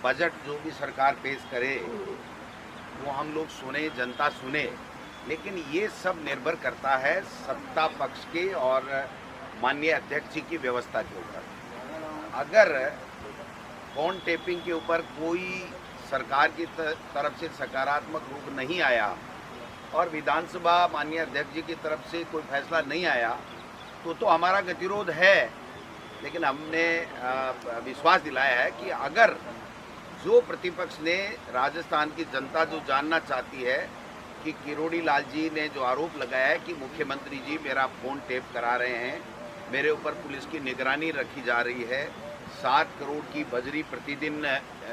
Budget जो भी सरकार पेश करे वो हम लोग सुने, जनता सुने, लेकिन ये सब निर्भर करता है सत्ता पक्ष के और माननीय अध्यक्ष जी की व्यवस्था के ऊपर। अगर फोन टेपिंग के ऊपर कोई सरकार की तरफ से सकारात्मक रूप नहीं आया और विधानसभा माननीय अध्यक्ष जी की तरफ से कोई फैसला नहीं आया तो हमारा गतिरोध है, लेकिन हमने विश्वास दिलाया है कि अगर जो प्रतिपक्ष ने राजस्थान की जनता जो जानना चाहती है कि किरोड़ी लाल जी ने जो आरोप लगाया है कि मुख्यमंत्री जी मेरा फ़ोन टेप करा रहे हैं, मेरे ऊपर पुलिस की निगरानी रखी जा रही है, 7 करोड़ की बजरी प्रतिदिन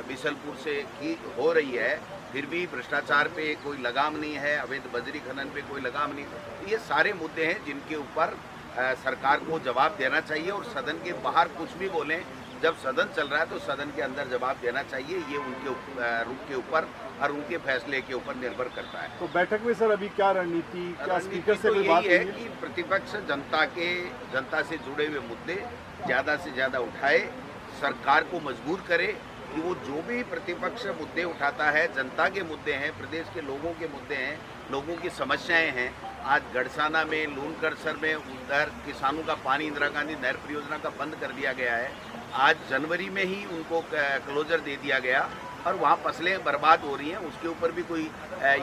बिसलपुर से की हो रही है, फिर भी भ्रष्टाचार पे कोई लगाम नहीं है, अवैध बजरी खनन पे कोई लगाम नहीं। ये सारे मुद्दे हैं जिनके ऊपर सरकार को जवाब देना चाहिए और सदन के बाहर कुछ भी बोलें, जब सदन चल रहा है तो सदन के अंदर जवाब देना चाहिए। ये उनके रुख के ऊपर और उनके फैसले के ऊपर निर्भर करता है। तो बैठक में सर अभी क्या रणनीति, क्या स्पीकर से कोई बात है कि प्रतिपक्ष जनता से जुड़े हुए मुद्दे ज़्यादा से ज़्यादा उठाए, सरकार को मजबूर करे कि वो जो भी प्रतिपक्ष मुद्दे उठाता है, जनता के मुद्दे हैं, प्रदेश के लोगों के मुद्दे हैं, लोगों की समस्याएं हैं। आज गढ़साना में, लूनकरसर में उधर किसानों का पानी इंदिरा गांधी नहर परियोजना का बंद कर दिया गया है। आज जनवरी में ही उनको क्लोजर दे दिया गया और वहाँ फसलें बर्बाद हो रही हैं, उसके ऊपर भी कोई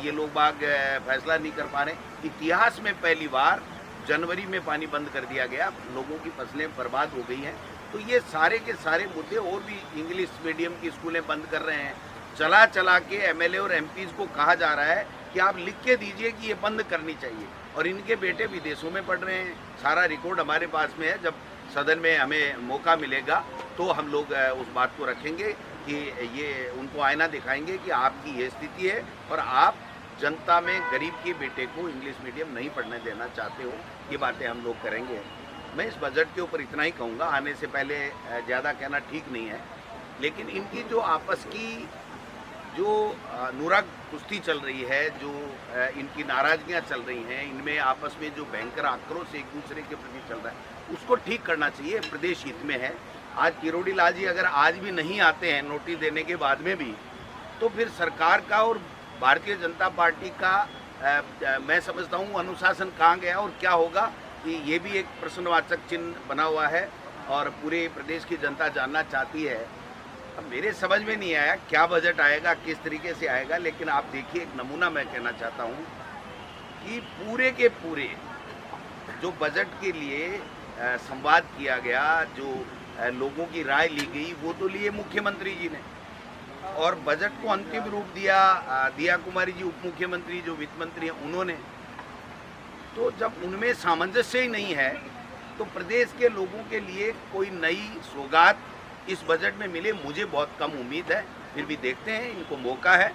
ये लोग बाग फैसला नहीं कर पा रहे। इतिहास में पहली बार जनवरी में पानी बंद कर दिया गया, लोगों की फसलें बर्बाद हो गई हैं। तो ये सारे के सारे मुद्दे, और भी इंग्लिश मीडियम की स्कूलें बंद कर रहे हैं, चला के एमएलए और एमपीज को कहा जा रहा है कि आप लिख के दीजिए कि ये बंद करनी चाहिए, और इनके बेटे विदेशों में पढ़ रहे हैं। सारा रिकॉर्ड हमारे पास में है। जब सदन में हमें मौका मिलेगा तो हम लोग उस बात को रखेंगे कि ये उनको आईना दिखाएंगे कि आपकी ये स्थिति है और आप जनता में गरीब के बेटे को इंग्लिश मीडियम नहीं पढ़ने देना चाहते हो। ये बातें हम लोग करेंगे। मैं इस बजट के ऊपर इतना ही कहूँगा, आने से पहले ज़्यादा कहना ठीक नहीं है, लेकिन इनकी जो आपस की जो नुरग कुश्ती चल रही है, जो इनकी नाराजगियाँ चल रही हैं, इनमें आपस में जो भयंकर आक्रोश एक दूसरे के प्रति चल रहा है, उसको ठीक करना चाहिए, प्रदेश हित में है। आज किरोड़ी लाल जी अगर आज भी नहीं आते हैं नोटिस देने के बाद में भी, तो फिर सरकार का और भारतीय जनता पार्टी का मैं समझता हूँ अनुशासन कहाँ गया और क्या होगा, कि ये भी एक प्रश्नवाचक चिन्ह बना हुआ है और पूरे प्रदेश की जनता जानना चाहती है। अब मेरे समझ में नहीं आया क्या बजट आएगा, किस तरीके से आएगा, लेकिन आप देखिए, एक नमूना मैं कहना चाहता हूँ कि पूरे के पूरे जो बजट के लिए संवाद किया गया, जो लोगों की राय ली गई, वो तो लिए मुख्यमंत्री जी ने, और बजट को अंतिम रूप दिया कुमारी जी उप मुख्यमंत्री जो वित्त मंत्री हैं उन्होंने। तो जब उनमें सामंजस्य ही नहीं है तो प्रदेश के लोगों के लिए कोई नई सौगात इस बजट में मिले, मुझे बहुत कम उम्मीद है। फिर भी देखते हैं, इनको मौका है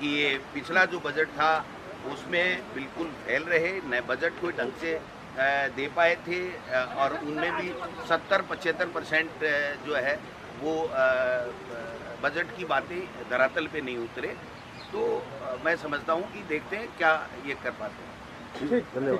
कि ये पिछला जो बजट था उसमें बिल्कुल फेल रहे, नए बजट को ढंग से दे पाए थे और उनमें भी 70-75% जो है वो बजट की बातें धरातल पे नहीं उतरे। तो मैं समझता हूँ कि देखते हैं क्या ये कर पाते हैं। ठीक, धन्यवाद।